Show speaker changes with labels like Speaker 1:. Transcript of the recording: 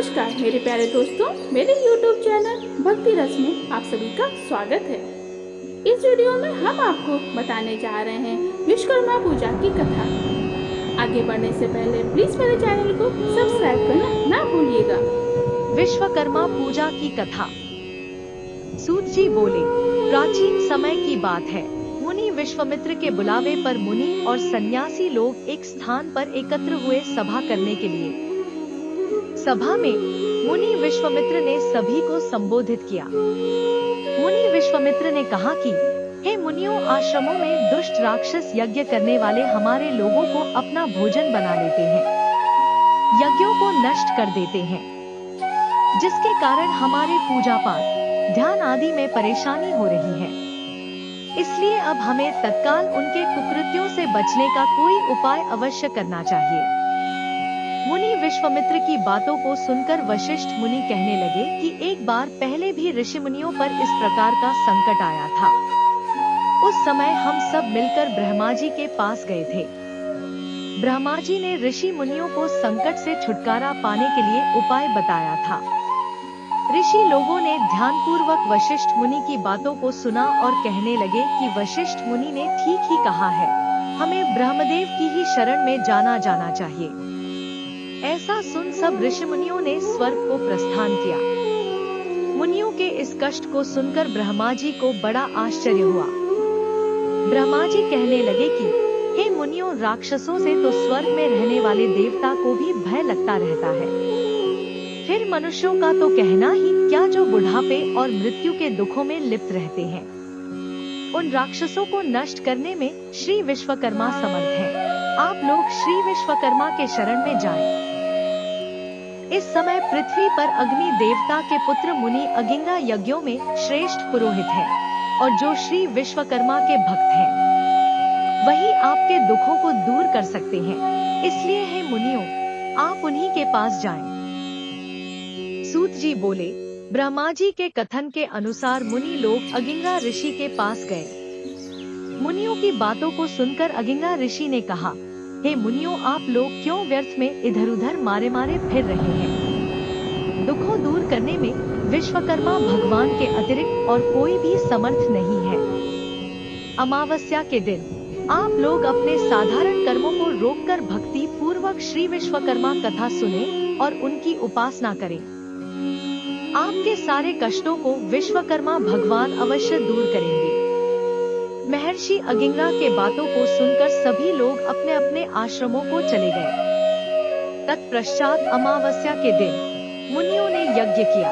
Speaker 1: नमस्कार मेरे प्यारे दोस्तों, मेरे YouTube चैनल भक्ति रस में आप सभी का स्वागत है। इस वीडियो में हम आपको बताने जा रहे हैं विश्वकर्मा पूजा की कथा। आगे बढ़ने से पहले प्लीज मेरे चैनल को सब्सक्राइब करना ना भूलिएगा।
Speaker 2: विश्वकर्मा पूजा की कथा। सूत जी बोले, प्राचीन समय की बात है। मुनि विश्वामित्र के बुलावे पर मुनि और सन्यासी लोग एक स्थान पर एकत्र हुए सभा करने के लिए। सभा में मुनि विश्वामित्र ने सभी को संबोधित किया। मुनि विश्वामित्र ने कहा कि हे मुनियों, आश्रमों में दुष्ट राक्षस यज्ञ करने वाले हमारे लोगों को अपना भोजन बना लेते हैं, यज्ञों को नष्ट कर देते हैं, जिसके कारण हमारे पूजा पाठ, ध्यान आदि में परेशानी हो रही है। इसलिए अब हमें तत्काल उनके कुकृत्यों से बचने का कोई उपाय अवश्य करना चाहिए। मुनि विश्वामित्र की बातों को सुनकर वशिष्ठ मुनि कहने लगे कि एक बार पहले भी ऋषि मुनियों पर इस प्रकार का संकट आया था। उस समय हम सब मिलकर ब्रह्मा जी के पास गए थे। ब्रह्मा जी ने ऋषि मुनियों को संकट से छुटकारा पाने के लिए उपाय बताया था। ऋषि लोगों ने ध्यानपूर्वक वशिष्ठ मुनि की बातों को सुना और कहने लगे कि वशिष्ठ मुनि ने ठीक ही कहा है, हमें ब्रह्मदेव की ही शरण में जाना चाहिए। ऐसा सुन सब ऋषि मुनियों ने स्वर्ग को प्रस्थान किया। मुनियों के इस कष्ट को सुनकर ब्रह्मा जी को बड़ा आश्चर्य हुआ। ब्रह्मा जी कहने लगे कि हे मुनियों, राक्षसों से तो स्वर्ग में रहने वाले देवता को भी भय लगता रहता है, फिर मनुष्यों का तो कहना ही क्या, जो बुढ़ापे और मृत्यु के दुखों में लिप्त रहते हैं। उन राक्षसों को नष्ट करने में श्री विश्वकर्मा समर्थ हैं। आप लोग श्री विश्वकर्मा के शरण में जाएं। इस समय पृथ्वी पर अग्नि देवता के पुत्र मुनि अगिंगा यज्ञों में श्रेष्ठ पुरोहित हैं, और जो श्री विश्वकर्मा के भक्त हैं, वही आपके दुखों को दूर कर सकते हैं। इसलिए हे मुनियों, आप उन्हीं के पास जाएं। सूत जी बोले, ब्रह्मा जी के कथन के अनुसार मुनि लोग अगिंगा ऋषि के पास गए। मुनियों की बातों को सुनकर अगिंगा ऋषि ने कहा, हे मुनियों, आप लोग क्यों व्यर्थ में इधर उधर मारे फिर रहे हैं। दुखों दूर करने में विश्वकर्मा भगवान के अतिरिक्त और कोई भी समर्थ नहीं है। अमावस्या के दिन आप लोग अपने साधारण कर्मों को रोककर भक्ति पूर्वक श्री विश्वकर्मा कथा सुने और उनकी उपासना करें। आपके सारे कष्टों को विश्वकर्मा भगवान अवश्य दूर करेंगे। महर्षि अगिंगा के बातों को सुनकर सभी लोग अपने अपने आश्रमों को चले गए। तत्पश्चात अमावस्या के दिन मुनियों ने यज्ञ किया।